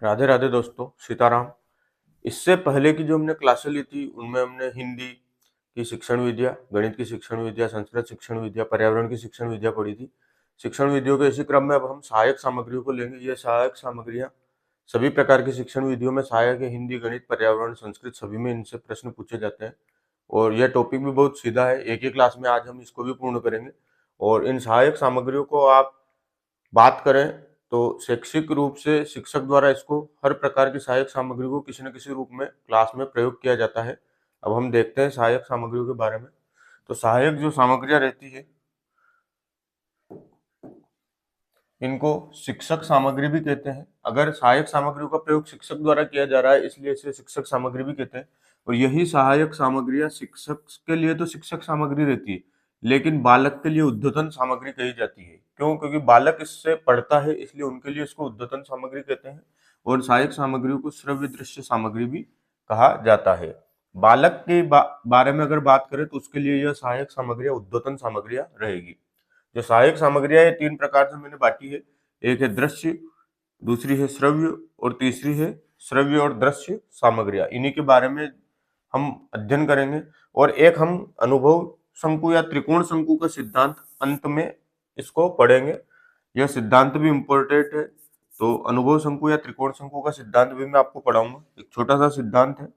राधे राधे दोस्तों, सीताराम। इससे पहले की जो हमने क्लासें ली थी उनमें हमने हिंदी की शिक्षण विद्या, गणित की शिक्षण विद्या, संस्कृत शिक्षण विद्या, पर्यावरण की शिक्षण विद्या पढ़ी थी। शिक्षण विधियों के इसी क्रम में अब हम सहायक सामग्रियों को लेंगे। ये सहायक सामग्रियां सभी प्रकार की शिक्षण विधियों में सहायक है। हिंदी, गणित, पर्यावरण, संस्कृत सभी में इनसे प्रश्न पूछे जाते हैं और यह टॉपिक भी बहुत सीधा है। एक ही क्लास में आज हम इसको भी पूर्ण करेंगे। और इन सहायक सामग्रियों को आप बात करें तो शैक्षिक रूप से शिक्षक द्वारा इसको हर प्रकार की सहायक सामग्री को किसी न किसी रूप में क्लास में प्रयोग किया जाता है। अब हम देखते हैं सहायक सामग्रियों के बारे में। तो सहायक जो सामग्रियां रहती है इनको शिक्षक सामग्री भी कहते हैं। अगर सहायक सामग्रियों का प्रयोग शिक्षक द्वारा किया जा रहा है इसलिए इसे शिक्षक सामग्री भी कहते हैं। और यही सहायक सामग्रियां शिक्षक के लिए तो शिक्षक सामग्री रहती है, लेकिन बालक के लिए उद्यतन सामग्री कही जाती है। क्यों? क्योंकि बालक इससे पढ़ता है, इसलिए उनके लिए इसको उद्यतन सामग्री कहते हैं। और सहायक सामग्रियों को श्रव्य दृश्य सामग्री भी कहा जाता है। बालक के बारे में अगर बात करें तो उसके लिए यह सहायक सामग्रियां उद्यतन सामग्रियां रहेगी। जो सहायक सामग्रियां ये तीन प्रकार से मैंने बांटी है। एक है दृश्य, दूसरी है श्रव्य और तीसरी है श्रव्य और दृश्य सामग्रियां। इन्हीं के बारे में हम अध्ययन करेंगे। और एक हम अनुभव शंकु या त्रिकोण शंकु का सिद्धांत अंत में इसको पढ़ेंगे। यह सिद्धांत भी इम्पोर्टेंट है। तो अनुभव शंकु या त्रिकोण शंकु का सिद्धांत भी मैं आपको पढ़ाऊंगा। एक छोटा सा सिद्धांत है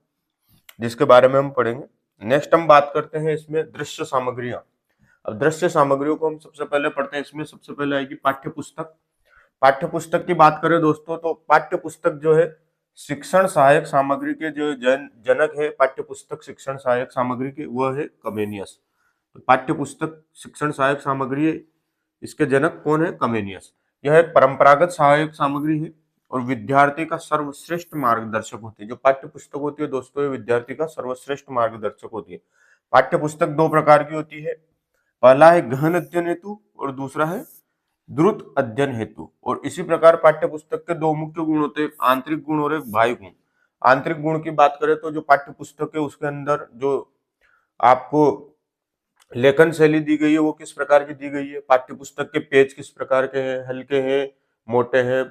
जिसके बारे में हम पढ़ेंगे। नेक्स्ट हम बात करते हैं इसमें दृश्य सामग्रियां। अब दृश्य सामग्रियों को हम सबसे पहले पढ़ते हैं। इसमें सबसे पहले आएगी पाठ्य पुस्तक। पाठ्य पुस्तक की बात करें दोस्तों तो पाठ्य पुस्तक जो है शिक्षण सहायक सामग्री के जो जनक है पाठ्य पुस्तक शिक्षण सहायक सामग्री के, वह है कमेनियस। तो पाठ्य पुस्तक शिक्षण सहायक सामग्री है, इसके जनक कौन है? कमेनियस। यह एक परंपरागत सहायक सामग्री है और विद्यार्थी का सर्वश्रेष्ठ मार्गदर्शक होती है। जो पाठ्य पुस्तक होती है दोस्तों ये विद्यार्थी का सर्वश्रेष्ठ मार्गदर्शक होती है। पाठ्य पुस्तक दो प्रकार की होती है। पहला है गहन अध्ययन हेतु और दूसरा है द्रुत अध्ययन हेतु। और इसी प्रकार पाठ्य पुस्तक के दो मुख्य गुण होते हैं, आंतरिक गुण और एक बाह्य गुण। आंतरिक गुण की बात करें तो जो पाठ्य पुस्तक है उसके अंदर जो आपको लेखन शैली दी गई है वो किस प्रकार की दी गई है, पाठ्य पुस्तक के पेज किस प्रकार के हैं, हल्के हैं, मोटे हैं,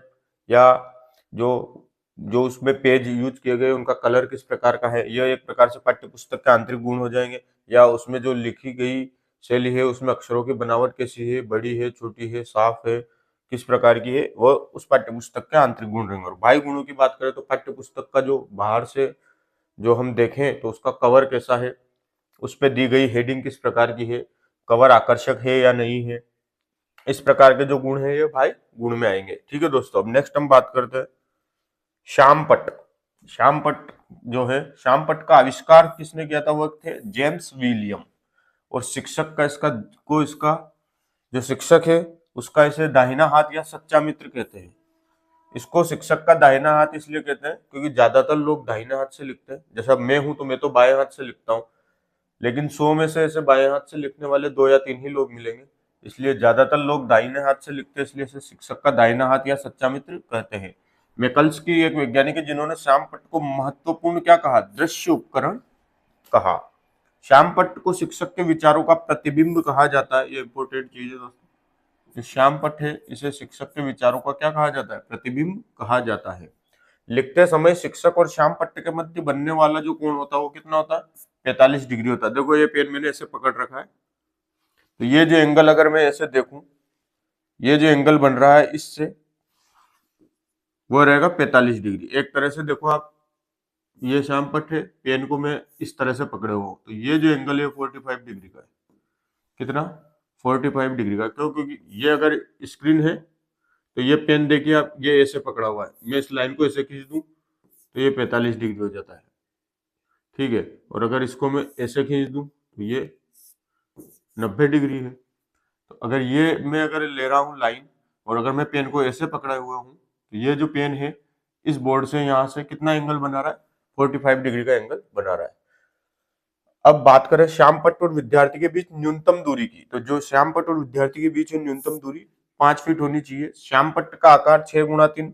या जो जो उसमें पेज यूज किए गए उनका कलर किस प्रकार का है, यह एक प्रकार से पाठ्य पुस्तक के आंतरिक गुण हो जाएंगे। या उसमें जो लिखी गई शैली है उसमें अक्षरों की बनावट कैसी है, बड़ी है, छोटी है, साफ है, किस प्रकार की है, वह उस पाठ्य पुस्तक के आंतरिक गुण रहेंगे। और बाह्य गुणों की बात करें तो पाठ्य पुस्तक का जो बाहर से जो हम देखें तो उसका कवर कैसा है, उस पर दी गई हेडिंग किस प्रकार की है, कवर आकर्षक है या नहीं है, इस प्रकार के जो गुण है ये भाई गुण में आएंगे। ठीक है दोस्तों। अब नेक्स्ट हम बात करते हैं श्यामपट्ट। श्यामपट्ट जो है, श्यामपट्ट का आविष्कार किसने किया था? वो थे जेम्स विलियम। और शिक्षक का इसका जो शिक्षक है उसका इसे दाहिना हाथ या सच्चा मित्र कहते हैं। इसको शिक्षक का दाहिना हाथ इसलिए कहते हैं क्योंकि ज्यादातर लोग दाहिने हाथ से लिखते हैं। जैसा मैं हूं तो मैं तो बाएं हाथ से लिखता हूं, लेकिन 100 में से ऐसे बाएं हाथ से लिखने वाले 2 या 3 ही लोग मिलेंगे। इसलिए ज्यादातर लोग दाहिने हाथ से लिखते हैं, इसलिए इसे शिक्षक का दाहिना हाथ या सच्चा मित्र कहते हैं। मैकल्स एक वैज्ञानिक है जिन्होंने श्यामपट्ट को महत्वपूर्ण क्या कहा? दृश्य उपकरण कहा। श्यामपट्ट को शिक्षक के विचारों का प्रतिबिंब कहा जाता है। ये इंपॉर्टेंट चीज है दोस्तों। जो श्यामपट्ट है इसे शिक्षक के विचारों का क्या कहा जाता है? प्रतिबिंब कहा जाता है। लिखते समय शिक्षक और श्यामपट्ट के मध्य बनने वाला जो कोण होता है वो कितना होता है? 45 डिग्री होता है। देखो ये पेन मैंने ऐसे पकड़ रखा है, तो ये जो एंगल अगर मैं ऐसे देखूं, ये जो एंगल बन रहा है इससे वो रहेगा 45 डिग्री। एक तरह से देखो आप, ये श्यामपट्ट है, पेन को मैं इस तरह से पकड़े हुआ हूं, तो ये जो एंगल है 45 डिग्री का है। कितना? 45 डिग्री का। क्यों? क्योंकि ये अगर स्क्रीन है तो ये पेन देखिए आप, ये ऐसे पकड़ा हुआ है, मैं इस लाइन को ऐसे खींच दूं तो ये 45 डिग्री हो जाता है। ठीक है। और अगर इसको मैं ऐसे खींच दूं तो ये 90 डिग्री है। तो अगर ये मैं अगर ले रहा हूं लाइन और अगर मैं पेन को ऐसे पकड़ा हुआ हूं तो ये जो पेन है इस बोर्ड से यहां से कितना एंगल बना रहा है? 45 डिग्री का एंगल बना रहा है। अब बात करें श्यामपट्ट और विद्यार्थी के बीच न्यूनतम दूरी की, तो जो श्यामपट्ट और विद्यार्थी के बीच न्यूनतम दूरी 5 फीट होनी चाहिए। श्यामपट्ट का आकार 6 गुणा 3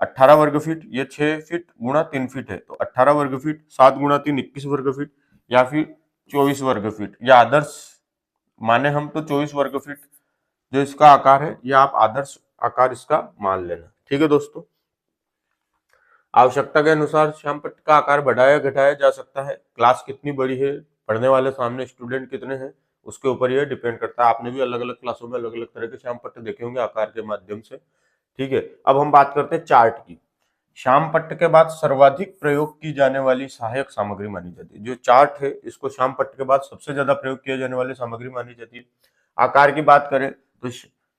18 वर्ग फीट, ये 6 फीट गुणा 3 फीट है, तो 18 वर्ग फीट, 7 गुणा 3 21 वर्ग फीट, या फिर 24 वर्ग फीट, या आदर्श माने हम तो 24 वर्ग फीट जो इसका आकार है, या आप आदर्श आकार इसका मान लेना। ठीक है दोस्तों। आवश्यकता के अनुसार श्याम पट्ट का आकार बढ़ाया घटाया जा सकता है। क्लास कितनी बड़ी है, पढ़ने वाले सामने स्टूडेंट कितने हैं, उसके ऊपर यह डिपेंड करता है। आपने भी अलग अलग क्लासों में अलग अलग तरह के श्याम पट्ट देखे होंगे आकार के माध्यम से। ठीक है, अब हम बात करते हैं चार्ट की। श्याम पट्ट के बाद सर्वाधिक प्रयोग की जाने वाली सहायक सामग्री मानी जाती है। जो चार्ट है इसको श्याम पट्ट के बाद सबसे ज्यादा प्रयोग किया जाने वाली सामग्री मानी जाती है। आकार की बात करें तो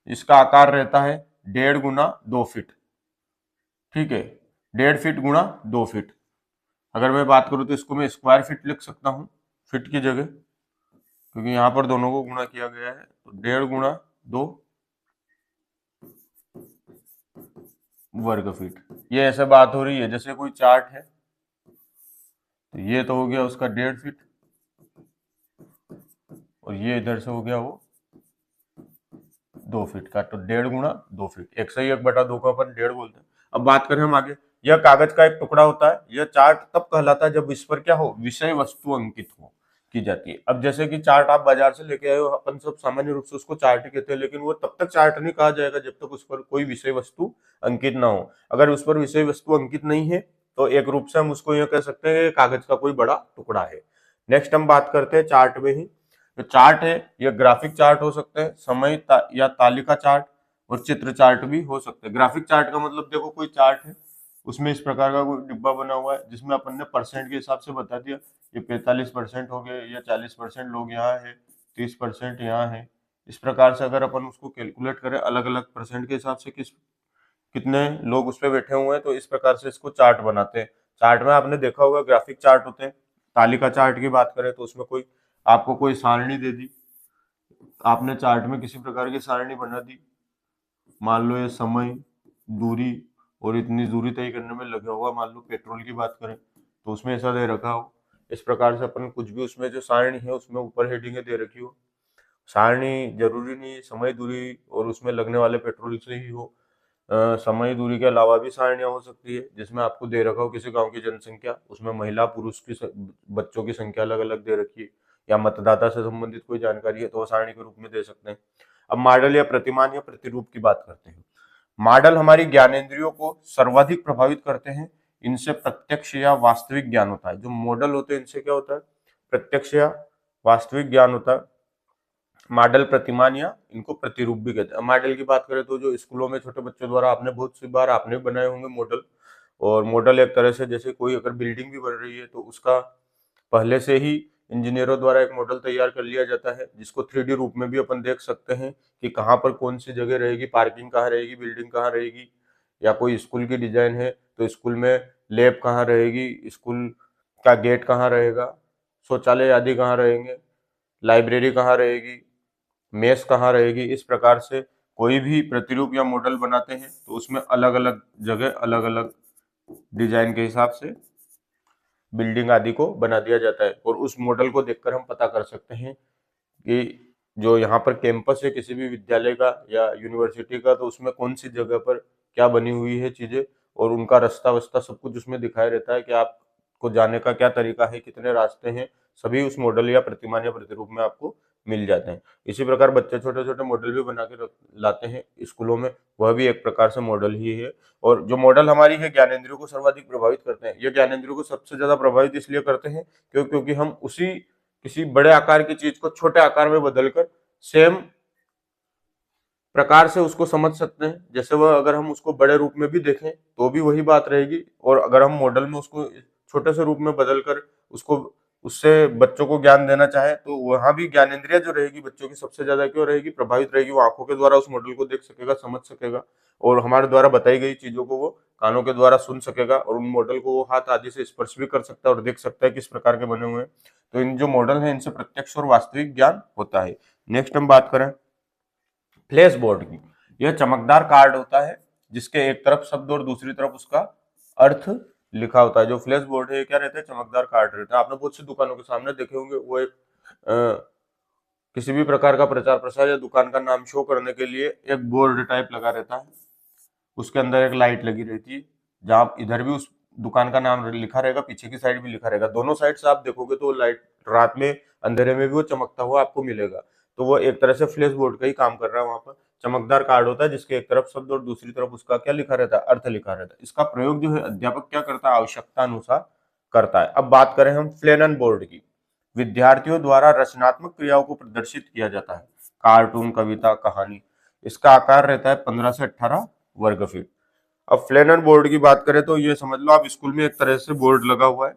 इसका आकार रहता है 1.5 गुना 2 फीट। ठीक है, 1.5 फीट गुणा 2 फीट। अगर मैं बात करूं तो इसको मैं स्क्वायर फीट लिख सकता हूं फीट की जगह, क्योंकि यहाँ पर दोनों को गुणा किया गया है। तो 1.5 गुणा 2 वर्ग फीट। ये ऐसे बात हो रही है जैसे कोई चार्ट है, तो ये तो हो गया उसका 1.5 फीट, और ये इधर से हो गया वो 2 फीट का। तो 1.5 गुणा 2 फीट, 1/1/2 को अपन 1.5 बोलते हैं। अब बात करें हम आगे, यह कागज का एक टुकड़ा होता है। यह चार्ट तब कहलाता है जब इस पर क्या हो, विषय वस्तु अंकित हो की जाती है। अब जैसे कि चार्ट आप बाजार से लेके आए हो, अपन सब सामान्य रूप से उसको चार्ट ही कहते हैं, लेकिन वो तब तक चार्ट नहीं कहा जाएगा जब तक उस पर कोई विषय वस्तु अंकित ना हो। अगर उस पर विषय वस्तु अंकित नहीं है तो एक रूप से हम उसको यह कह सकते हैं कागज का कोई बड़ा टुकड़ा है। नेक्स्ट हम बात करते हैं चार्ट में ही। जो चार्ट है यह ग्राफिक चार्ट हो सकते हैं, समय या तालिका चार्ट और चित्र चार्ट भी हो सकते हैं। ग्राफिक चार्ट का मतलब देखो कोई चार्ट है, उसमें इस प्रकार का कोई डिब्बा बना हुआ है जिसमें अपन ने परसेंट के हिसाब से बता दिया, ये 45% हो गए, या 40% लोग यहाँ है, 30% यहाँ है। इस प्रकार से अगर अपन उसको कैलकुलेट करें अलग अलग परसेंट के हिसाब से कितने लोग उस पर बैठे हुए हैं, तो इस प्रकार से इसको चार्ट बनाते हैं। चार्ट में आपने देखा होगा ग्राफिक चार्ट होते हैं। तालिका चार्ट की बात करें तो उसमें कोई आपको कोई सारणी दे दी, आपने चार्ट में किसी प्रकार की सारणी बना दी, मान लो ये समय, दूरी और इतनी दूरी तय करने में लगा हुआ, मान लो पेट्रोल की बात करें तो उसमें ऐसा दे रखा हो। इस प्रकार से अपन कुछ भी उसमें जो सारणी है उसमें ऊपर हेडिंग दे रखी हो। सारणी जरूरी नहीं समय दूरी और उसमें लगने वाले पेट्रोल से ही हो, समय दूरी के अलावा भी सारणियां हो सकती है जिसमें आपको दे रखा हो किसी गांव की जनसंख्या, उसमें महिला पुरुष की बच्चों की संख्या अलग अलग दे रखी है, या मतदाता से संबंधित कोई जानकारी है तो वो सारणी के रूप में दे सकते हैं। अब मॉडल या प्रतिमान या प्रतिरूप की बात करते हैं। मॉडल हमारी ज्ञानेंद्रियों को सर्वाधिक प्रभावित करते हैं। इनसे प्रत्यक्ष या वास्तविक ज्ञान होता है। जो मॉडल होते हैं इनसे क्या होता है, प्रत्यक्ष या वास्तविक ज्ञान होता है। मॉडल, प्रतिमान या इनको प्रतिरूप भी कहते हैं। मॉडल की बात करें तो जो स्कूलों में छोटे बच्चों द्वारा आपने बहुत सी बार आपने बनाए होंगे मॉडल। और मॉडल एक तरह से जैसे कोई अगर बिल्डिंग भी बन रही है तो उसका पहले से ही इंजीनियरों द्वारा एक मॉडल तैयार कर लिया जाता है, जिसको 3D रूप में भी अपन देख सकते हैं कि कहाँ पर कौन सी जगह रहेगी, पार्किंग कहाँ रहेगी, बिल्डिंग कहाँ रहेगी, या कोई स्कूल की डिजाइन है तो स्कूल में लैब कहाँ रहेगी, स्कूल का गेट कहाँ रहेगा, शौचालय आदि कहाँ रहेंगे, लाइब्रेरी कहाँ रहेगी, मेस कहाँ रहेगी। इस प्रकार से कोई भी प्रतिरूप या मॉडल बनाते हैं तो उसमें अलग अलग जगह अलग अलग डिजाइन के हिसाब से बिल्डिंग आदि को बना दिया जाता है। और उस मॉडल को देखकर हम पता कर सकते हैं कि जो यहाँ पर कैंपस है किसी भी विद्यालय का या यूनिवर्सिटी का, तो उसमें कौन सी जगह पर क्या बनी हुई है चीजें, और उनका रास्ता वस्ता सब कुछ उसमें दिखाया रहता है कि आपको जाने का क्या तरीका है, कितने रास्ते हैं, सभी उस मॉडल या प्रतिमान या प्रतिरूप में आपको मिल जाते हैं। इसी प्रकार बच्चे छोटे छोटे मॉडल भी बना के लाते हैं स्कूलों में, वह भी एक प्रकार से मॉडल ही है। और जो मॉडल हमारी है ज्ञानेंद्रियों को सर्वाधिक प्रभावित करते हैं। ये ज्ञानेंद्रियों को सबसे ज्यादा प्रभावित इसलिए करते हैं क्योंकि हम उसी किसी बड़े आकार की चीज को छोटे आकार में बदलकर सेम प्रकार से उसको समझ सकते हैं। जैसे वह अगर हम उसको बड़े रूप में भी देखें तो भी वही बात रहेगी, और अगर हम मॉडल में उसको छोटे से रूप में बदलकर उसको उससे बच्चों को ज्ञान देना चाहे तो वहां भी ज्ञानेंद्रिय जो रहेगी बच्चों की सबसे ज्यादा क्यों रहेगी, प्रभावित रहेगी। वो आंखों के द्वारा उस मॉडल को देख सकेगा, समझ सकेगा, और हमारे द्वारा बताई गई चीजों को वो कानों के द्वारा सुन सकेगा, और उन मॉडल को वो हाथ आदि से स्पर्श भी कर सकता है और देख सकता है किस प्रकार के बने हुए हैं। तो इन जो मॉडल है इनसे प्रत्यक्ष और वास्तविक ज्ञान होता है। नेक्स्ट हम बात करें फ्लैश बोर्ड की। यह चमकदार कार्ड होता है जिसके एक तरफ शब्द और दूसरी तरफ उसका अर्थ लिखा होता है। जो फ्लैश बोर्ड है क्या रहता है, चमकदार कार्ड रहता है। आपने बहुत सी दुकानों के सामने देखे होंगे, वो एक किसी भी प्रकार का प्रचार प्रसार या दुकान का नाम शो करने के लिए एक बोर्ड टाइप लगा रहता है, उसके अंदर एक लाइट लगी रहती है, जहाँ इधर भी उस दुकान का नाम लिखा रहेगा, पीछे की साइड भी लिखा रहेगा। दोनों साइड से आप देखोगे तो लाइट रात में अंधेरे में भी वो चमकता हुआ आपको मिलेगा। तो वो एक तरह से फ्लैश बोर्ड का ही काम कर रहा है वहां पर। चमकदार कार्ड होता है जिसके एक तरफ शब्द और दूसरी तरफ उसका क्या लिखा रहता है, अर्थ लिखा रहता है। इसका प्रयोग जो है अध्यापक क्या करता है, आवश्यकता अनुसार करता है। अब बात करें हम फ्लेनन बोर्ड की। विद्यार्थियों द्वारा रचनात्मक क्रियाओं को प्रदर्शित किया जाता है, कार्टून, कविता, कहानी। इसका आकार रहता है 15 से 18 वर्ग फीट। अब फ्लेनन बोर्ड की बात करें तो ये समझ लो आप स्कूल में एक तरह से बोर्ड लगा हुआ है,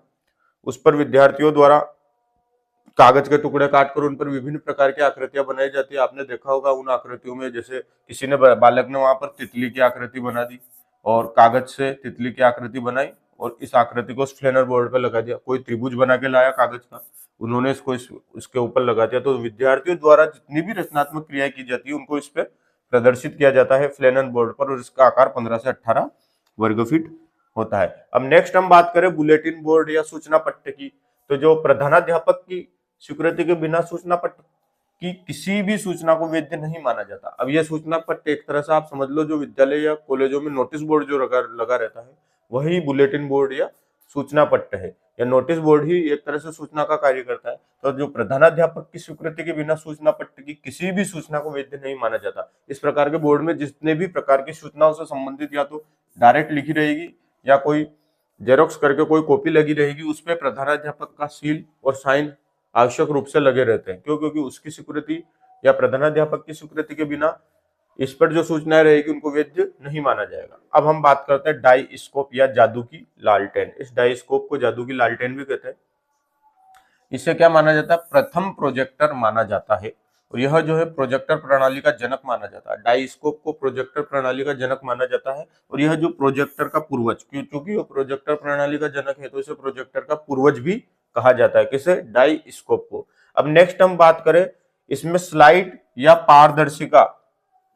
उस पर विद्यार्थियों द्वारा कागज के टुकड़े काटकर उन पर विभिन्न प्रकार की आकृतियां बनाई जाती है। आपने देखा होगा उन आकृतियों में, जैसे किसी ने बालक ने वहां पर तितली की आकृति बना दी और कागज से तितली की आकृति बनाई और इस आकृति को फ्लेनर बोर्ड पर लगा दिया। कोई त्रिभुज बना के लाया कागज का, उन्होंने इसको उसके ऊपर लगा दिया। तो विद्यार्थियों द्वारा जितनी भी रचनात्मक क्रियाएं की जाती है उनको इस पर प्रदर्शित किया जाता है फ्लेनन बोर्ड पर, और इसका आकार 15 से 18 वर्ग फीट होता है। अब नेक्स्ट हम बात करें बुलेटिन बोर्ड या सूचना पट्ट की। तो जो प्रधानाध्यापक की स्वीकृति के बिना सूचना पट्ट की किसी भी सूचना को वैध नहीं माना जाता। अब यह सूचना पट्ट एक तरह से आप समझ लो जो विद्यालय या कॉलेजों में नोटिस बोर्ड जो लगा रहता है वही बुलेटिन बोर्ड या सूचना पट्ट है, या नोटिस बोर्ड ही एक तरह से सूचना का कार्य करता है। तो जो प्रधानाध्यापक की स्वीकृति के बिना सूचना पट्ट की किसी भी सूचना को वैध नहीं माना जाता। इस प्रकार के बोर्ड में जितने भी प्रकार की सूचनाओं से संबंधित या तो डायरेक्ट लिखी रहेगी या कोई जेरोक्स करके कोई कॉपी लगी रहेगी, उस पर प्रधानाध्यापक का सील और साइन आवश्यक रूप से लगे रहते हैं। क्यों? क्योंकि उसकी स्वीकृति या प्रधानाध्यापक की स्वीकृति के बिना इस पर जो सूचनाएं रहेगी उनको वैध नहीं माना जाएगा। अब हम बात करते हैं डाइस्कोप या जादू की लालटेन। इस डाइस्कोप को जादू की लालटेन भी कहते हैं। इसे क्या माना जाता है, प्रथम प्रोजेक्टर माना जाता है, और यह जो है प्रोजेक्टर प्रणाली का जनक माना जाता है। डाइस्कोप को प्रोजेक्टर प्रणाली का जनक माना जाता है, और यह जो प्रोजेक्टर का पूर्वज, क्योंकि वो प्रोजेक्टर प्रणाली का जनक है तो इसे प्रोजेक्टर का पूर्वज भी कहा जाता है। किसे? डाइस्कोप को। अब नेक्स्ट हम बात करें, इसमें स्लाइड या पारदर्शिका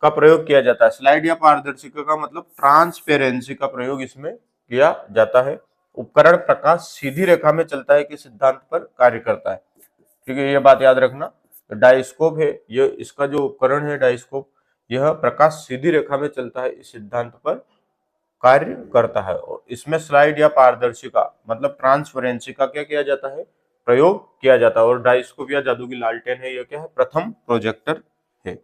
का प्रयोग किया जाता है। स्लाइड या पारदर्शिका का मतलब ट्रांसपेरेंसी का प्रयोग इसमें किया जाता है। उपकरण प्रकाश सीधी रेखा में चलता है कि सिद्धांत पर कार्य करता है। ठीक है, ये बात याद रखना। तो डाइस्कोप है, ये इसका जो उपकरण है डाइस्कोप, यह प्रकाश सीधी रेखा में चलता है इस सिद्धांत पर कार्य करता है। और इसमें स्लाइड या पारदर्शिका मतलब ट्रांसपेरेंसी का क्या किया जाता है, प्रयोग किया जाता है। और डाइस्कोप या जादू की लालटेन है, यह क्या है, प्रथम प्रोजेक्टर है।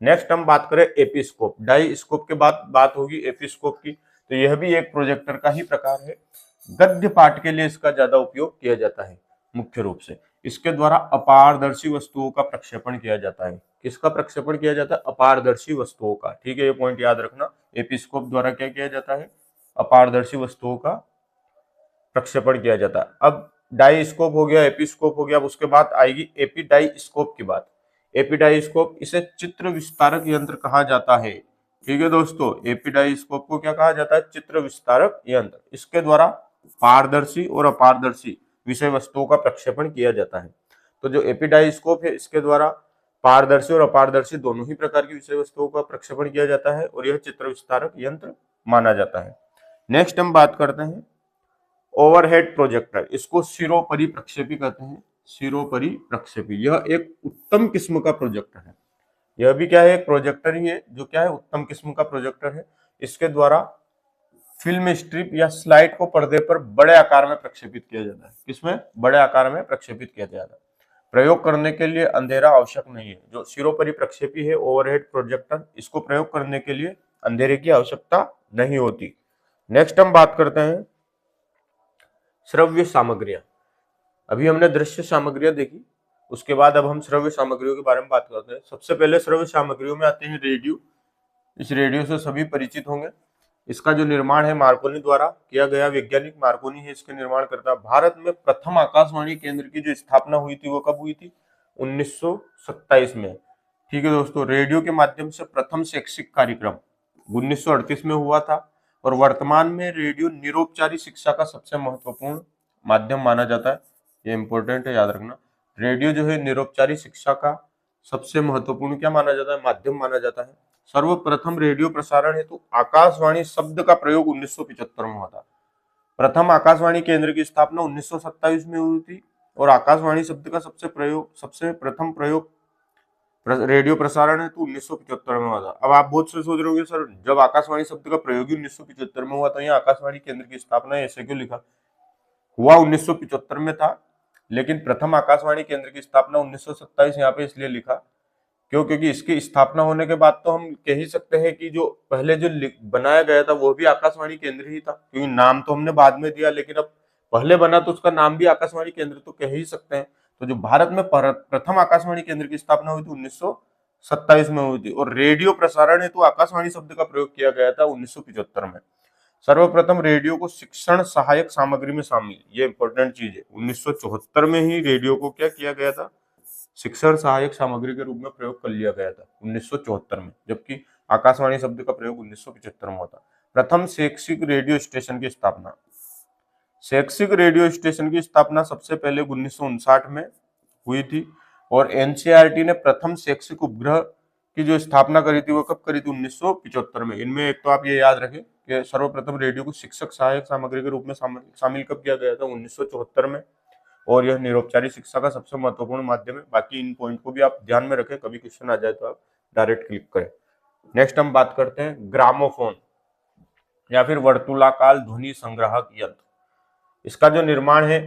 नेक्स्ट हम बात करें एपिस्कोप। डाइस्कोप के बाद बात होगी एपिस्कोप की। तो यह भी एक प्रोजेक्टर का ही प्रकार है। गद्य पाठ के लिए इसका ज्यादा उपयोग किया जाता है मुख्य रूप से। इसके द्वारा अपारदर्शी वस्तुओं का प्रक्षेपण किया जाता है। किसका प्रक्षेपण किया जाता है? अपारदर्शी वस्तुओं का। ठीक है, ये पॉइंट याद रखना। एपिस्कोप द्वारा क्या किया जाता है? अपारदर्शी वस्तुओं का प्रक्षेपण किया जाता है। अब डाइस्कोप हो गया, एपिस्कोप हो गया। अब उसके बाद आएगी एपीडाइस्कोप की बात। एपीडाइस्कोप, इसे चित्र विस्तारक यंत्र कहा जाता है। ठीक है दोस्तों, एपीडाइस्कोप को क्या कहा जाता है? चित्र विस्तारक यंत्र। इसके द्वारा पारदर्शी और अपारदर्शी विषय वस्तुओं का प्रक्षेपण किया जाता है। तो जो एपीडाइस्कोप है, इसके द्वारा पारदर्शी और अपारदर्शी दोनों ही प्रकार की विषय वस्तुओं का प्रक्षेपण किया जाता है, और यह चित्र विस्तारक यंत्र माना जाता है। नेक्स्ट हम बात करते हैं ओवरहेड प्रोजेक्टर। इसको सिरोपरि प्रक्षेपी कहते हैं। सिरोपरि प्रक्षेपी, यह एक उत्तम किस्म का प्रोजेक्टर है। यह भी क्या है? एक प्रोजेक्टर ही है जो क्या है, उत्तम किस्म का प्रोजेक्टर है। इसके द्वारा फिल्म स्ट्रिप या स्लाइड को पर्दे पर बड़े आकार में प्रक्षेपित किया जाता है। किसमें? बड़े आकार में प्रक्षेपित किया जाता है। प्रयोग करने के लिए अंधेरा आवश्यक नहीं है। जो सिरोपरि प्रक्षेपी है ओवरहेड प्रोजेक्टर, इसको प्रयोग करने के लिए अंधेरे की आवश्यकता नहीं होती। नेक्स्ट हम बात करते हैं श्रव्य सामग्रियां। अभी हमने दृश्य सामग्रियां देखी, उसके बाद अब हम श्रव्य सामग्रियों के बारे में बात करते हैं। सबसे पहले श्रव्य सामग्रियों में आते हैं रेडियो। इस रेडियो से सभी परिचित होंगे। इसका जो निर्माण है मार्कोनी द्वारा किया गया, वैज्ञानिक मार्कोनी है इसके निर्माण करता। भारत में प्रथम आकाशवाणी केंद्र की जो स्थापना हुई थी वो कब हुई थी? 1927 में। ठीक है दोस्तों, रेडियो के माध्यम से प्रथम शैक्षिक कार्यक्रम 1938 में हुआ था, और वर्तमान में रेडियो निरौपचारिक शिक्षा का सबसे महत्वपूर्ण माध्यम माना जाता है। ये इंपॉर्टेंट है, याद रखना। रेडियो जो है निरौपचारिक शिक्षा का सबसे महत्वपूर्ण क्या माना जाता है? माध्यम माना जाता है। सर्वप्रथम रेडियो प्रसारण हेतु आकाशवाणी शब्द का प्रयोग 1975 में हुआ था। प्रथम आकाशवाणी केंद्र की स्थापना 1927 में हुई थी, और आकाशवाणी शब्द का सबसे प्रथम प्रयोग रेडियो प्रसारण हेतु 1975 में हुआ था। अब आप बहुत से सोच रहे होंगे, सर जब आकाशवाणी शब्द का प्रयोग ही 1975 में हुआ तो यहाँ आकाशवाणी केंद्र की स्थापना ऐसे क्यों लिखा? हुआ 1975 में था, लेकिन प्रथम आकाशवाणी केंद्र की स्थापना 1927 यहाँ पे इसलिए लिखा क्यों? क्योंकि इसकी स्थापना होने के बाद तो हम कह ही सकते हैं कि जो पहले जो बनाया गया था वो भी आकाशवाणी केंद्र ही था, क्योंकि नाम तो हमने बाद में दिया, लेकिन अब पहले बना तो उसका नाम भी आकाशवाणी केंद्र तो कह ही सकते हैं। तो जो भारत में प्रथम आकाशवाणी केंद्र की स्थापना हुई थी 1927 में हुई थी, और रेडियो प्रसारण हेतु आकाशवाणी शब्द का प्रयोग किया गया था 1975 में। सर्वप्रथम रेडियो को शिक्षण सहायक सामग्री में शामिल, ये इंपॉर्टेंट चीज है, 1974 में ही रेडियो को क्या किया गया था, शिक्षण सहायक सामग्री के रूप में प्रयोग कर लिया गया था 1974 में, जबकि आकाशवाणी शब्द का प्रयोग 1975 में होता। प्रथम शैक्षिक रेडियो स्टेशन की स्थापना, शैक्षिक रेडियो स्टेशन की स्थापना सबसे पहले 1959 में हुई थी, और एनसीईआरटी ने प्रथम शैक्षिक उपग्रह की जो स्थापना करी थी वो कब करी थी, 1975 में। इनमें एक तो आप ये याद रखें कि सर्वप्रथम रेडियो को शिक्षक सहायक सामग्री के रूप में शामिल कब किया गया था, 1974 में, और यह निरौपचारिक शिक्षा का सबसे महत्वपूर्ण माध्यम है। बाकी इन पॉइंट को भी आप ध्यान में रखें, कभी क्वेश्चन आ जाए तो आप डायरेक्ट क्लिक करें। नेक्स्ट हम बात करते हैं ग्रामोफोन या फिर वर्तुलाकार ध्वनि संग्राहक यंत्र। इसका जो निर्माण है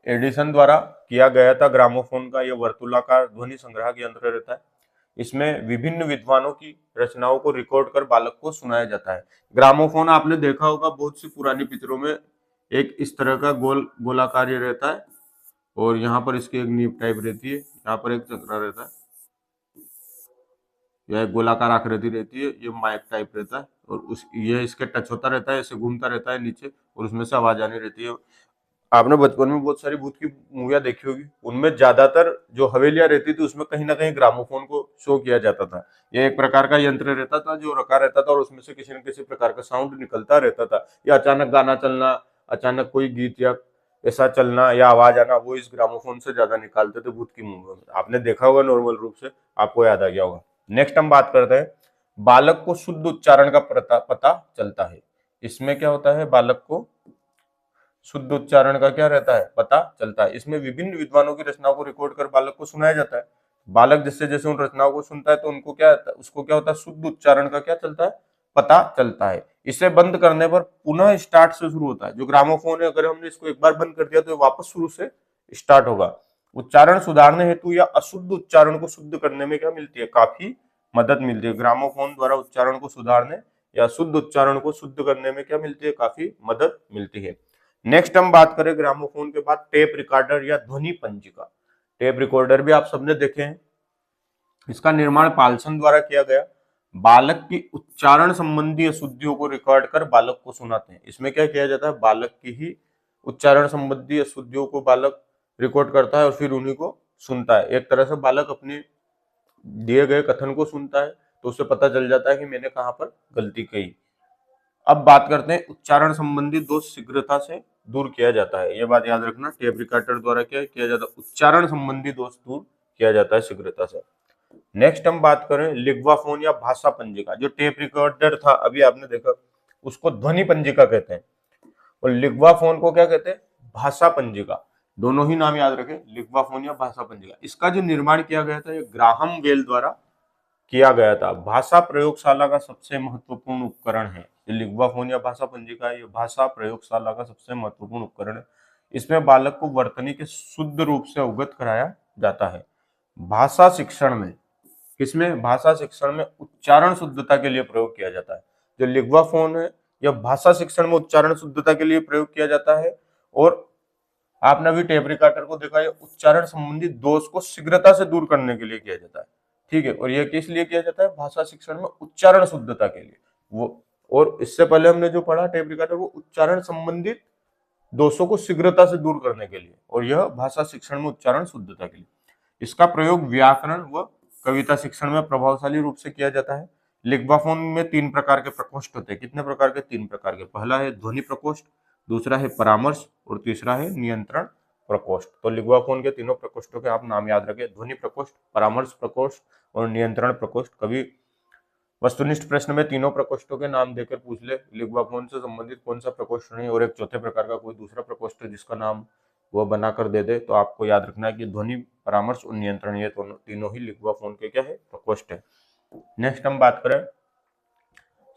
एडिसन द्वारा किया गया था। ग्रामोफोन का यह वर्तुलाकार ध्वनि संग्राहक यंत्र रहता है। इसमें विभिन्न विद्वानों की रचनाओं को रिकॉर्ड कर बालक को सुनाया जाता है। ग्रामोफोन आपने देखा होगा बहुत सी पुरानी पिक्चरों में, एक इस तरह का गोलाकार ये रहता है, और यहाँ पर इसकी एक नीब टाइप रहती है, यहाँ पर एक चक्रा रहता है, यह एक गोलाकार आकृति रहती है, ये माइक टाइप रहता है, और ये इसके टच होता रहता है, ऐसे घूमता रहता है नीचे, और उसमें से आवाज आनी रहती है। आपने बचपन में बहुत सारी भूत की मूवियां देखी होगी, उनमें ज्यादातर जो हवेलियां रहती थी उसमें कहीं ना कहीं ग्रामोफोन को शो किया जाता था। यह एक प्रकार का यंत्र रहता था जो रखा रहता था, और उसमें से किसी न किसी प्रकार का साउंड निकलता रहता था, या अचानक गाना चलना, अचानक कोई गीत या ऐसा चलना या आवाज आना, वो इस ग्रामोफोन से ज्यादा निकालते थे भूत की मूवियों में। आपने देखा होगा नॉर्मल रूप से, आपको याद आ गया होगा। नेक्स्ट हम बात करते हैं बालक को शुद्ध उच्चारण का पता चलता है। इसमें क्या होता है, बालक को शुद्ध उच्चारण का क्या रहता है, पता चलता है। इसमें विभिन्न विद्वानों की रचनाओं को रिकॉर्ड कर बालक को सुनाया जाता है। बालक जैसे जैसे उन रचनाओं को सुनता है तो उनको क्या, उसको क्या होता है, शुद्ध उच्चारण का क्या चलता है, पता चलता है। इसे बंद करने पर पुनः स्टार्ट से शुरू होता है। जो ग्रामोफोन है, अगर हमने इसको एक बार बंद कर दिया तो वापस शुरू से स्टार्ट होगा। उच्चारण सुधारने हेतु या अशुद्ध उच्चारण को शुद्ध करने में क्या मिलती है, काफी मदद मिलती है। ग्रामोफोन द्वारा उच्चारण को सुधारने या शुद्ध उच्चारण को शुद्ध करने में क्या मिलती है, काफी मदद मिलती है। नेक्स्ट हम बात करें ग्रामोफोन के बाद टेप रिकॉर्डर या ध्वनि पंजिका। टेप रिकॉर्डर भी आप सबने देखे हैं। इसका निर्माण पाल्सन द्वारा किया गया। बालक की उच्चारण संबंधी अशुद्धियों को रिकॉर्ड कर बालक को सुनाते हैं। इसमें क्या किया जाता है, बालक की ही उच्चारण संबंधी अशुद्धियों को बालक रिकॉर्ड करता है और फिर उन्हीं को सुनता है। एक तरह से बालक अपने दिए गए कथन को सुनता है तो उसे पता चल जाता है कि मैंने कहां पर गलती की। अब बात करते हैं उच्चारण संबंधी दोष शीघ्रता से दूर किया जाता है। यह बात याद रखना, टेप रिकॉर्डर द्वारा क्या किया जाता है, उच्चारण संबंधी दोष दूर किया जाता है शीघ्रता से। नेक्स्ट हम बात करें लिग्वाफोन या भाषा पंजिका। जो टेप रिकॉर्डर था अभी आपने देखा, उसको ध्वनि पंजिका कहते हैं, और लिग्वाफोन को क्या कहते हैं, भाषा पंजिका। दोनों ही नाम याद रखें, लिग्वाफोन या भाषा पंजिका। इसका जो निर्माण किया गया था, ये ग्राहम बेल द्वारा किया गया था। भाषा प्रयोगशाला का सबसे महत्वपूर्ण उपकरण है। लिग्वाफोन या भाषा पंजिका, ये भाषा प्रयोगशाला का सबसे महत्वपूर्ण उपकरण है। इसमें बालक को वर्तनी के शुद्ध रूप से अवगत कराया जाता है। भाषा शिक्षण में, किसमें, भाषा शिक्षण में उच्चारण शुद्धता के लिए प्रयोग किया जाता है। जो लिग्वाफोन है यह भाषा शिक्षण में उच्चारण शुद्धता के लिए प्रयोग किया जाता है। और आपने अभी टेप रिकॉर्डर को देखा, यह उच्चारण संबंधी दोष को शीघ्रता से दूर करने के लिए किया जाता है। ठीक है, और यह किस लिए किया जाता है, भाषा शिक्षण में उच्चारण शुद्धता के लिए। वो, और इससे पहले हमने जो पढ़ा टेप रिकॉर्डर, वो उच्चारण संबंधित दोषों को शीघ्रता से दूर करने के लिए, और यह भाषा शिक्षण में उच्चारण शुद्धता के लिए। इसका प्रयोग व्याकरण व कविता शिक्षण में प्रभावशाली रूप से किया जाता है। लिग्वाफोन में 3 प्रकार के प्रकोष्ठ होते हैं। कितने प्रकार के, 3 प्रकार के। पहला है ध्वनि प्रकोष्ठ, दूसरा है परामर्श, और तीसरा है नियंत्रण प्रकोष्ठ। तो लिग्वाफोन के तीनों प्रकोष्ठों के आप नाम याद रखें, ध्वनि प्रकोष्ठ, परामर्श प्रकोष्ठ और नियंत्रण प्रकोष्ठ। कभी वस्तुनिष्ठ प्रश्न में तीनों प्रकोष्ठों के नाम देकर पूछ ले, लिग्वाफोन से संबंधित कौन सा प्रकोष्ठ नहीं, और एक चौथे प्रकार का कोई दूसरा प्रकोष्ठ जिसका नाम वो बनाकर दे दे, तो आपको याद रखना है कि ध्वनि, परामर्श और नियंत्रण, ये तीनों ही लिग्वाफोन के क्या है, प्रकोष्ठ है। नेक्स्ट हम बात करें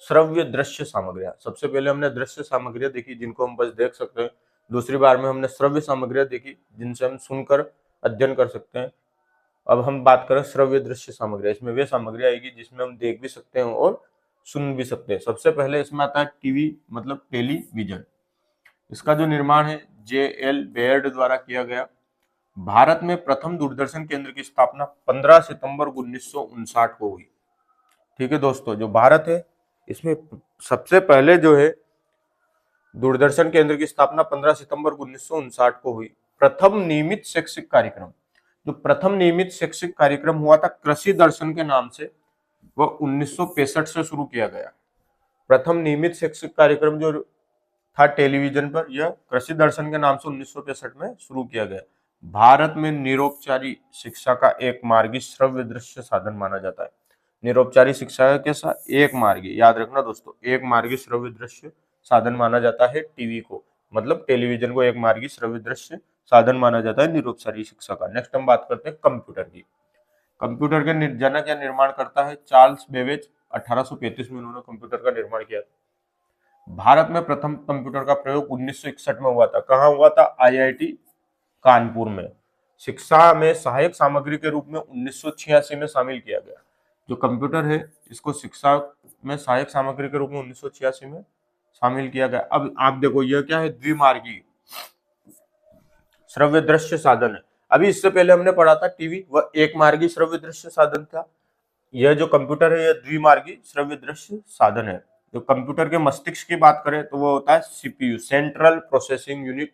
श्रव्य दृश्य सामग्रियां। सबसे पहले हमने दृश्य सामग्रियां देखी जिनको हम बस देख सकते हैं। दूसरी बार में हमने श्रव्य सामग्रियां देखी जिनसे हम सुनकर अध्ययन कर सकते हैं। अब हम बात करें श्रव्य दृश्य सामग्री, इसमें वे सामग्री आएगी जिसमें हम देख भी सकते हैं और सुन भी सकते हैं। सबसे पहले इसमें आता है टीवी मतलब टेलीविजन। इसका जो निर्माण है J.L. बेयर्ड द्वारा किया गया। भारत में प्रथम दूरदर्शन केंद्र की स्थापना 15 सितंबर 1959 को हुई। ठीक है दोस्तों, जो भारत है इसमें सबसे पहले जो है दूरदर्शन केंद्र की स्थापना 15 सितंबर 1959 को हुई। प्रथम नियमित शैक्षिक कार्यक्रम, जो प्रथम नियमित शैक्षिक कार्यक्रम हुआ था कृषि दर्शन के नाम से, वह 1965 से शुरू किया गया। प्रथम नियमित शैक्षिक कार्यक्रम जो था टेलीविजन पर, यह कृषि दर्शन के नाम से 1965 में शुरू किया गया। भारत में निरौपचारिक शिक्षा का एक मार्गी श्रव्य दृश्य साधन माना जाता है। निरौपचारिक शिक्षा के साथ एक मार्गी, याद रखना दोस्तों, एक मार्गी श्रव्य दृश्य साधन माना जाता है टीवी को, मतलब टेलीविजन को एक मार्गी श्रव्य दृश्य साधन माना जाता है निरौपचारिक शिक्षा का। नेक्स्ट हम बात करते हैं कंप्यूटर की। कंप्यूटर के जनक या निर्माण करता है चार्ल्स बेबेज। 1835 में उन्होंने कंप्यूटर का निर्माण किया। भारत में प्रथम कंप्यूटर का प्रयोग 1961 में हुआ था। कहाँ हुआ था? IIT कानपुर में। शिक्षा में सहायक सामग्री के रूप में 1986 में शामिल किया गया। जो कंप्यूटर है इसको शिक्षा में सहायक सामग्री के रूप में 1986 में शामिल किया गया। अब आप देखो यह क्या है? द्विमार्गी श्रव्य दृश्य साधन है। अभी इससे पहले हमने पढ़ा था टीवी, वह एक मार्गी श्रव्य दृश्य साधन था। यह जो कंप्यूटर है यह द्विमार्गी श्रव्य दृश्य साधन है। जो कंप्यूटर के मस्तिष्क की बात करें तो वो होता है CPU, central processing unit,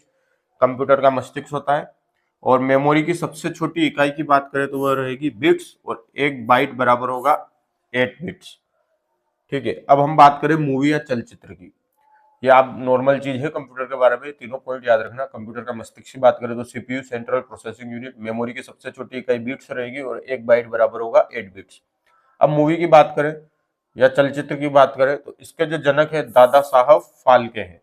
computer का मस्तिष्क होता है। और मेमोरी की सबसे छोटी इकाई की बात करें तो वह रहेगी बिट्स, और 1 बाइट बराबर होगा 8 बिट्स। ठीक है, अब हम बात करें मूवी या चलचित्र की। ये आप नॉर्मल चीज है कंप्यूटर के बारे में, तीनों पॉइंट याद रखना। कंप्यूटर का मस्तिष्क की बात करें तो CPU, central processing unit, memory की सबसे छोटी इकाई बिट्स रहेगी, और 1 बाइट बराबर होगा 8 बिट्स। अब मूवी की बात करें या चलचित्र की बात करें तो इसके जो जनक है दादा साहब फाल्के हैं।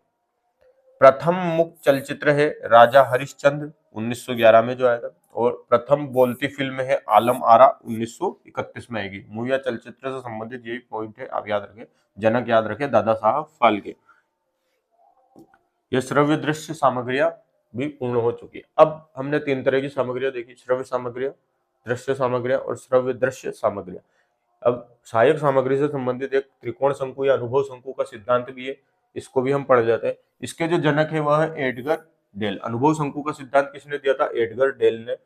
प्रथम मुक्त चलचित्र है राजा हरिश्चंद्र 1911 में जो आया था, और प्रथम बोलती फिल्म है आलम आरा 1931 में आएगी। मूवी या चलचित्र से संबंधित यही पॉइंट है, आप याद रखें, जनक याद रखें दादा साहब फाल्के। ये श्रव्य दृश्य सामग्रियां भी पूर्ण हो चुकी है। अब हमने 3 तरह की सामग्रियां देखी, श्रव्य सामग्रियां, दृश्य सामग्रियां और श्रव्य दृश्य सामग्रियां। अब सहायक सामग्री से संबंधित एक त्रिकोण शंकु या अनुभव शंकु का सिद्धांत भी है, इसको भी हम पढ़ जाते हैं। इसके जो जनक है वह है एडगर डेल। अनुभव शंकु का सिद्धांत किसने दिया था? एडगर डेल ने।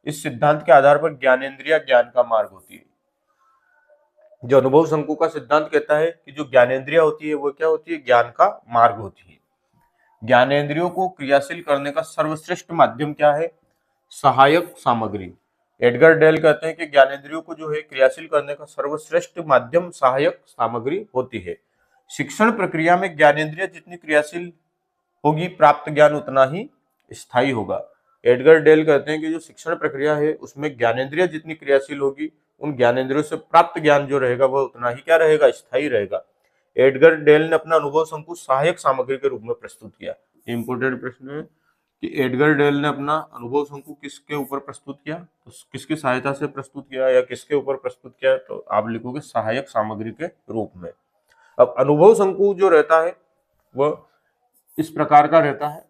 इस सिद्धांत के आधार पर ज्ञानेंद्रिया ज्ञान का मार्ग होती है। जो अनुभव शंकु का सिद्धांत कहता है कि जो ज्ञानेंद्रिया होती है वो क्या होती है? ज्ञान का मार्ग होती है। ज्ञानेंद्रियों को क्रियाशील करने का सर्वश्रेष्ठ माध्यम क्या है? सहायक सामग्री। एडगर डेल कहते हैं कि ज्ञानेंद्रियों को जो है क्रियाशील करने का सर्वश्रेष्ठ माध्यम सहायक सामग्री होती है। शिक्षण प्रक्रिया में ज्ञानेंद्रिय जितनी क्रियाशील होगी, प्राप्त ज्ञान उतना ही स्थायी होगा। एडगर डेल कहते हैं कि जो शिक्षण प्रक्रिया है उसमें ज्ञानेंद्रिय जितनी क्रियाशील होगी, उन ज्ञानेंद्रियों से प्राप्त ज्ञान जो रहेगा वह उतना ही क्या रहेगा? स्थायी रहेगा। एडगर डेल ने अपना अनुभव शंकु सहायक सामग्री के रूप में प्रस्तुत किया। इंपोर्टेंट प्रश्न है कि एडगर डेल ने अपना अनुभव शंकु किसके ऊपर प्रस्तुत किया, तो किसकी सहायता से प्रस्तुत किया या किसके ऊपर प्रस्तुत किया, तो आप लिखोगे सहायक सामग्री के रूप में। अब अनुभव शंकु जो रहता है वह इस प्रकार का रहता है।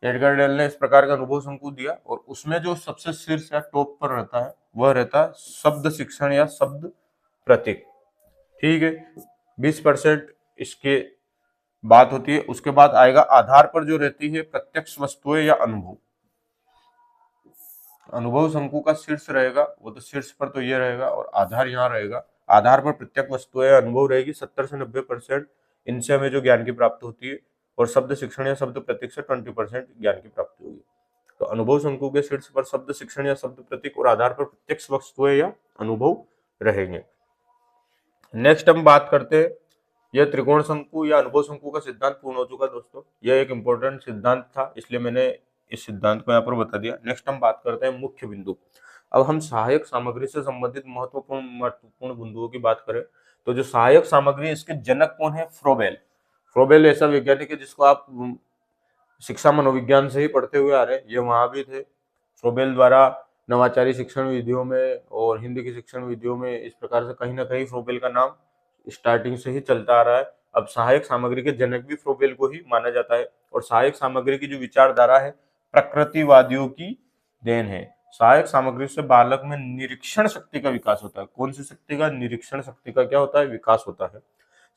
एडगर डेल ने इस प्रकार का अनुभव शंकु दिया, और उसमें जो सबसे शीर्ष या टॉप पर रहता है वह रहता है शब्द शिक्षण या शब्द प्रतीक। ठीक है, 20% इसके बात होती है। उसके बाद आएगा आधार पर जो रहती है प्रत्यक्ष वस्तुएं या अनुभव। अनुभव शंकु का शीर्ष रहेगा, वो तो शीर्ष पर तो ये रहेगा, और आधार यहाँ रहेगा। आधार पर प्रत्यक्ष वस्तुएं या अनुभव रहेगी। 70 से 90% इनसे हमें जो ज्ञान की प्राप्ति होती है, और शब्द शिक्षण या शब्द प्रतीक से 20% ज्ञान की प्राप्ति होगी। तो अनुभव शंकु के शीर्ष पर शब्द शिक्षण या शब्द प्रतीक, और आधार पर प्रत्यक्ष वस्तुएं या अनुभव रहेंगे। नेक्स्ट हम बात करते हैं, यह त्रिकोण शंकु या अनुभव शंकु का सिद्धांत पूर्ण हो चुका दोस्तों। यह एक इंपॉर्टेंट सिद्धांत था, इसलिए मैंने इस सिद्धांत को यहाँ पर बता दिया। नेक्स्ट हम बात करते हैं मुख्य बिंदु। अब हम सहायक सामग्री से संबंधित महत्वपूर्ण बिंदुओं की बात करें तो जो सहायक सामग्री, इसके जनक कौन है? फ्रोबेल। फ्रोबेल ऐसा वैज्ञानिक है जिसको आप शिक्षा मनोविज्ञान से ही पढ़ते हुए आ रहे हैं, ये वहां भी थे। फ्रोबेल द्वारा नवाचारी शिक्षण विधियों में और हिंदी की शिक्षण विधियों में इस प्रकार से कहीं ना कहीं फ्रोबेल का नाम स्टार्टिंग से ही चलता आ रहा है। अब सहायक सामग्री के जनक भी फ्रोबेल को ही माना जाता है, और सहायक सामग्री की जो विचारधारा है प्रकृतिवादियों की देन है। सहायक सामग्री से बालक में निरीक्षण शक्ति का विकास होता है। कौन सी शक्ति का? निरीक्षण शक्ति का क्या होता है? विकास होता है।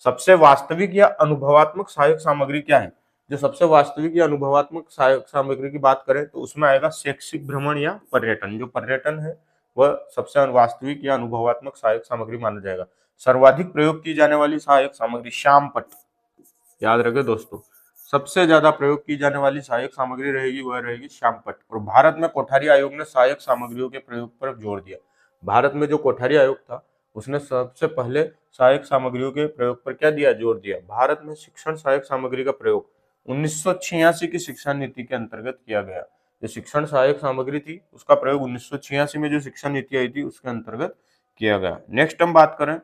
सबसे वास्तविक या अनुभवात्मक सहायक सामग्री क्या है? जो सबसे वास्तविक या अनुभवात्मक सहायक सामग्री की बात करें तो उसमें आएगा शैक्षिक भ्रमण या पर्यटन। जो पर्यटन है वह सबसे वास्तविक या अनुभवात्मक सहायक सामग्री माना जाएगा। सर्वाधिक प्रयोग की जाने वाली सहायक सामग्री श्यामपट्ट, याद रखें दोस्तों, सबसे ज्यादा प्रयोग की जाने वाली सहायक सामग्री रहेगी वह रहेगी श्यामपट्ट। और भारत में कोठारी आयोग ने सहायक सामग्रियों के प्रयोग पर जोर दिया। भारत में जो कोठारी आयोग था उसने सबसे पहले सहायक सामग्रियों के प्रयोग पर क्या दिया? जोर दिया। भारत में शिक्षण सहायक सामग्री का प्रयोग 1986 की शिक्षा नीति के अंतर्गत किया गया। जो शिक्षण सहायक सामग्री थी उसका प्रयोग 1986 में जो शिक्षा नीति आई थी उसके अंतर्गत किया गया। नेक्स्ट हम बात करें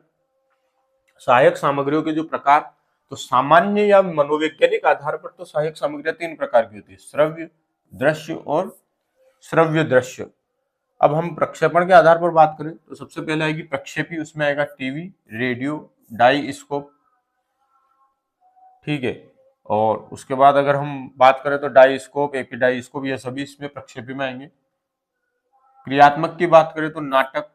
सहायक सामग्रियों के जो प्रकार, तो सामान्य या मनोवैज्ञानिक आधार पर तो सहायक सामग्रियां 3 प्रकार की होती है, श्रव्य, दृश्य और श्रव्य दृश्य। अब हम प्रक्षेपण के आधार पर बात करें तो सबसे पहले आएगी प्रक्षेपी, उसमें आएगा टीवी, रेडियो, डाईस्कोप, ठीक है। और उसके बाद अगर हम बात करें तो डाईस्कोप, एपीडाईस्कोप, ये सभी इसमें प्रक्षेपी में आएंगे। क्रियात्मक की बात करें तो नाटक,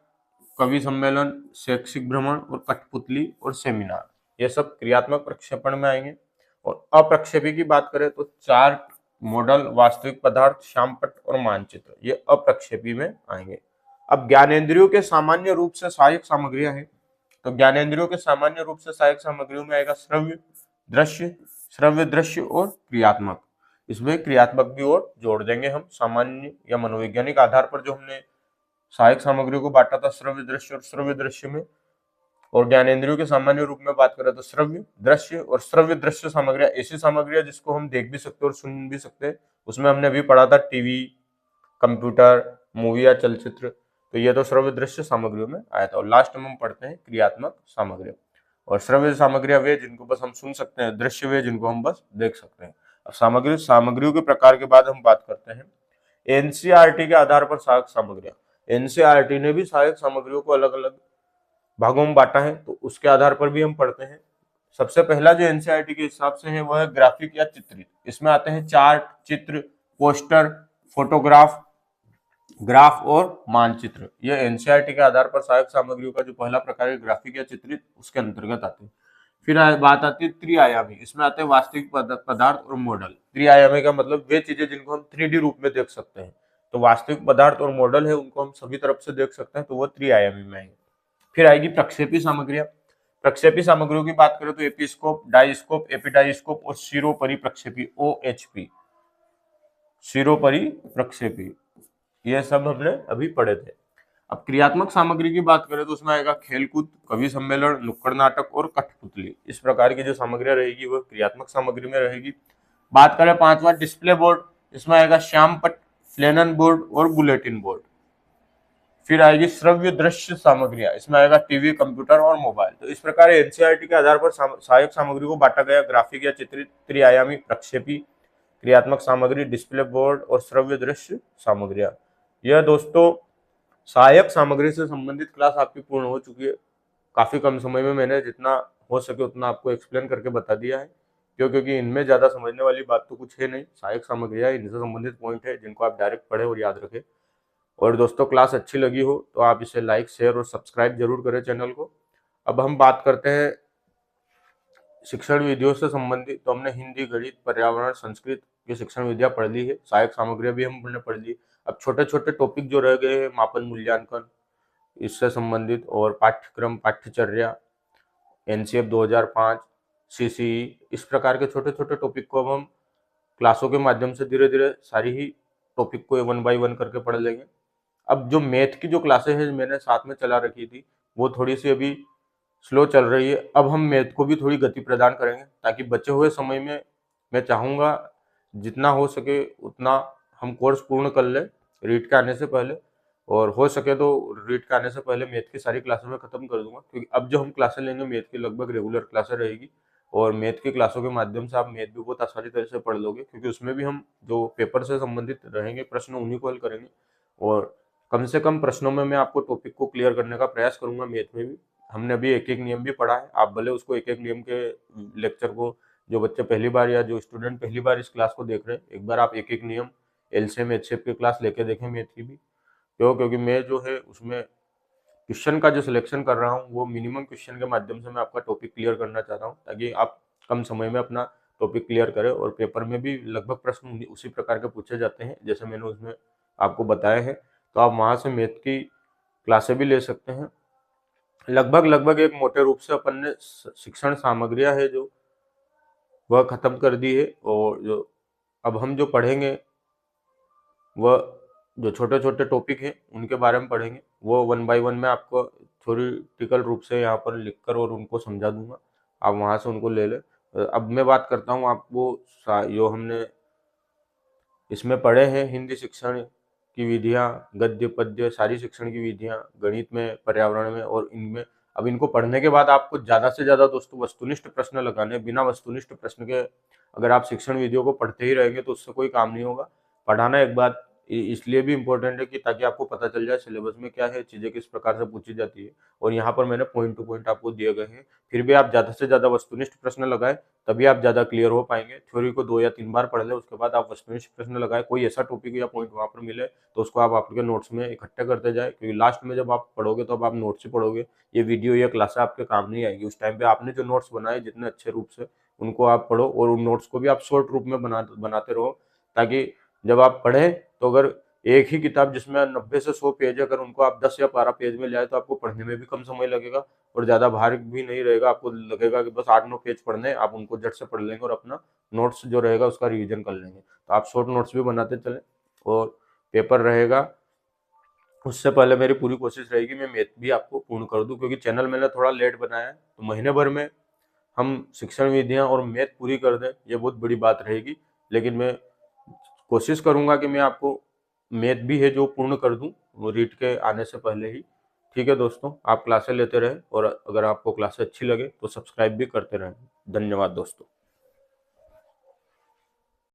कवि सम्मेलन, शैक्षिक भ्रमण और कठपुतली और सेमिनार, ये सब क्रियात्मक प्रक्षेपण में आएंगे। और अप्रक्षेपी की बात करें तो चार्ट, मॉडल, वास्तविक पदार्थ, श्यामपट्ट और मानचित्र, ये अप्रक्षेपी में आएंगे। अब ज्ञानेंद्रियों के सामान्य रूप से सहायक सामग्रियां हैं, तो ज्ञानेंद्रियों के सामान्य रूप से सहायक सामग्रियों में आएगा श्रव्य, दृश्य, श्रव्य दृश्य और क्रियात्मक। इसमें क्रियात्मक भी और जोड़ देंगे हम। सामान्य या मनोवैज्ञानिक आधार पर जो हमने सहायक सामग्रियों को बांटा था श्रव्य दृश्य और श्रव्य दृश्य में, और ज्ञानेंद्रियों के सामान्य रूप में बात करें तो श्रव्य, दृश्य और श्रव्य दृश्य सामग्रियां ऐसी सामग्रियां जिसको हम देख भी सकते और सुन भी सकते। उसमें हमने अभी पढ़ा था टीवी, कंप्यूटर, मूवी या चलचित्र, तो ये तो श्रव्य दृश्य सामग्रियों में आया था। और लास्ट में हम पढ़ते हैं क्रियात्मक सामग्रियां। और श्रव्य सामग्रियां वे जिनको बस हम सुन सकते हैं, दृश्य वे जिनको हम बस देख सकते हैं। अब सामग्रियों के प्रकार के बाद हम बात करते हैं एनसीईआरटी के आधार पर सहायक सामग्रियां। एनसीईआरटी ने भी सहायक सामग्रियों को अलग अलग भागों में बांटा है, तो उसके आधार पर भी हम पढ़ते हैं। सबसे पहला जो एनसीईआरटी के हिसाब से है वह है ग्राफिक या चित्रित। इसमें आते हैं चार्ट, चित्र, पोस्टर, फोटोग्राफ, ग्राफ और मानचित्र। यह एनसीईआरटी के आधार पर सहायक सामग्रियों का जो पहला प्रकार है ग्राफिक या चित्रित, उसके अंतर्गत आते हैं। फिर बात आती है त्रिआयामी। इसमें आते हैं वास्तविक पदार्थ और मॉडल। त्रिआयामी का मतलब वे चीजें जिनको हम 3D रूप में देख सकते हैं, तो वास्तविक पदार्थ और मॉडल है उनको हम सभी तरफ से देख सकते हैं, तो वो त्रिआयामी में आएंगे। फिर आएगी प्रक्षेपी सामग्रियां। प्रक्षेपी सामग्रियों की बात करें तो एपिस्कोप, डाईस्कोप, एपीडाईस्कोप और सिरोपरि प्रक्षेपी, OHP, सिरोपरि प्रक्षेपी, ये सब हमने अभी पढ़े थे। अब क्रियात्मक सामग्री की बात करें तो उसमें आएगा खेलकूद, कवि सम्मेलन, नुक्कड़ नाटक और कठपुतली। इस प्रकार की जो सामग्रियां रहेगी वह क्रियात्मक सामग्री में रहेगी। बात करें पांचवा डिस्प्ले बोर्ड, इसमें आएगा श्यामपट्ट, फ्लेनन बोर्ड और बुलेटिन बोर्ड। फिर आएगी श्रव्य दृश्य सामग्रियां, इसमें आएगा टीवी, कंप्यूटर और मोबाइल। तो इस प्रकार एनसीईआरटी के आधार पर सहायक सामग्री को बांटा गया ग्राफिक या चित्रित, त्रिआयामी, प्रक्षेपी, क्रियात्मक सामग्री, डिस्प्ले बोर्ड और श्रव्य दृश्य सामग्रियां। यह दोस्तों सहायक सामग्री से संबंधित क्लास आपकी पूर्ण हो चुकी है। काफी कम समय में मैंने जितना हो सके उतना आपको एक्सप्लेन करके बता दिया है, क्योंकि इनमें ज्यादा समझने वाली बात तो कुछ है नहीं। सहायक सामग्रियां इनसे संबंधित पॉइंट है जिनको आप डायरेक्ट पढ़े और याद रखें। और दोस्तों क्लास अच्छी लगी हो तो आप इसे लाइक, शेयर और सब्सक्राइब जरूर करें चैनल को। अब हम बात करते हैं शिक्षण विधियों से संबंधित। तो हमने हिंदी, गणित, पर्यावरण, संस्कृत की शिक्षण विधियां पढ़ ली है, सहायक सामग्रियां भी हमने पढ़ ली। अब छोटे छोटे टॉपिक जो रह गए हैं, मापन, मूल्यांकन, इससे संबंधित, और पाठ्यक्रम, पाठ्यचर्या, एनसीएफ 2005, सीसीई, इस प्रकार के छोटे छोटे टॉपिक को अब हम क्लासों के माध्यम से धीरे धीरे सारी ही टॉपिक को 1 बाय 1 करके पढ़ लेंगे। अब जो मैथ की जो क्लासेस है मैंने साथ में चला रखी थी वो थोड़ी सी अभी स्लो चल रही है। अब हम मैथ को भी थोड़ी गति प्रदान करेंगे ताकि बचे हुए समय में मैं चाहूँगा जितना हो सके उतना हम कोर्स पूर्ण कर ले रीट के आने से पहले, और हो सके तो रीट के आने से पहले मैथ की सारी क्लासेस में खत्म कर दूंगा, क्योंकि अब जो हम क्लासेस लेंगे मैथ की लगभग रेगुलर क्लासेस रहेगी। और मैथ की क्लासों के माध्यम से आप मैथ भी बहुत आसानी तरह से पढ़ लोगे, क्योंकि उसमें भी हम जो पेपर से संबंधित रहेंगे प्रश्न उन्हीं को हल करेंगे। और कम से कम प्रश्नों में मैं आपको टॉपिक को क्लियर करने का प्रयास करूंगा। मैथ में भी हमने अभी एक एक नियम भी पढ़ा है, आप भले उसको एक एक नियम के लेक्चर को, जो बच्चे पहली बार या जो स्टूडेंट पहली बार इस क्लास को देख रहे हैं, एक बार आप एक एक नियम एलसीएम एचसीएफ की क्लास लेके देखें मैथ की भी, क्यों? क्योंकि मैं जो है उसमें क्वेश्चन का जो सिलेक्शन कर रहा हूँ वो मिनिमम क्वेश्चन के माध्यम से मैं आपका टॉपिक क्लियर करना चाहता हूँ, ताकि आप कम समय में अपना टॉपिक क्लियर करें। और पेपर में भी लगभग प्रश्न उसी प्रकार के पूछे जाते हैं जैसे मैंने उसमें आपको बताए हैं, तो आप वहाँ से मैथ की क्लासें भी ले सकते हैं। लगभग एक मोटे रूप से अपन ने शिक्षण सामग्रियाँ है जो वह खत्म कर दी है, और जो अब हम जो पढ़ेंगे वह जो छोटे छोटे टॉपिक हैं उनके बारे में पढ़ेंगे। वो 1 बाय 1 मैं आपको थ्योरेटिकल रूप से यहाँ पर लिखकर और उनको समझा दूंगा, आप वहाँ से उनको ले लें। अब मैं बात करता हूँ आपको जो हमने इसमें पढ़े हैं, हिंदी शिक्षण की विधियाँ, गद्य पद्य सारी शिक्षण की विधियाँ, गणित में, पर्यावरण में और इनमें। अब इनको पढ़ने के बाद आपको ज़्यादा से ज़्यादा दोस्तों वस्तुनिष्ठ प्रश्न लगाने। बिना वस्तुनिष्ठ प्रश्न के अगर आप शिक्षण विधियों को पढ़ते ही रहेंगे तो उससे कोई काम नहीं होगा। पढ़ाना एक बात इसलिए भी इम्पोर्टेंट है कि ताकि आपको पता चल जाए सिलेबस में क्या है, चीज़ें किस प्रकार से पूछी जाती है, और यहाँ पर मैंने पॉइंट टू पॉइंट आपको दिए गए हैं। फिर भी आप ज़्यादा से ज़्यादा वस्तुनिष्ठ प्रश्न लगाए, तभी आप ज़्यादा क्लियर हो पाएंगे। थ्योरी को 2 या 3 बार पढ़ ले, उसके बाद आप वस्तुनिष्ठ प्रश्न लगाए। कोई ऐसा टॉपिक या पॉइंट वहाँ पर मिले तो उसको आप आपके नोट्स में इकट्ठे करते जाए, क्योंकि लास्ट में जब आप पढ़ोगे तो अब आप नोट्स ही पढ़ोगे। ये वीडियो या क्लासें आपके काम नहीं आएगी। उस टाइम पे आपने जो नोट्स बनाए जितने अच्छे रूप से, उनको आप पढ़ो, और उन नोट्स को भी आप शॉर्ट रूप में बनाते रहो, ताकि जब आप पढ़ें तो अगर एक ही किताब जिसमें 90 से 100 पेज है, अगर उनको आप 10 या 12 पेज में ले आए तो आपको पढ़ने में भी कम समय लगेगा और ज़्यादा भार भी नहीं रहेगा। आपको लगेगा कि बस 8-9 पेज पढ़ने, आप उनको झट से पढ़ लेंगे और अपना नोट्स जो रहेगा उसका रिवीजन कर लेंगे। तो आप शॉर्ट नोट्स भी बनाते चलें, और पेपर रहेगा उससे पहले मेरी पूरी कोशिश रहेगी मैं मैथ भी आपको पूर्ण कर दूं, क्योंकि चैनल मैंने थोड़ा लेट बनाया है। तो महीने भर में हम शिक्षण विधियां और मैथ पूरी कर दें, ये बहुत बड़ी बात रहेगी। लेकिन मैं कोशिश करूंगा कि मैं आपको मैथ भी है जो पूर्ण कर दूं वो रीट के आने से पहले ही। ठीक है दोस्तों, आप क्लासें लेते रहें, और अगर आपको क्लासें अच्छी लगे तो सब्सक्राइब भी करते रहें। धन्यवाद दोस्तों।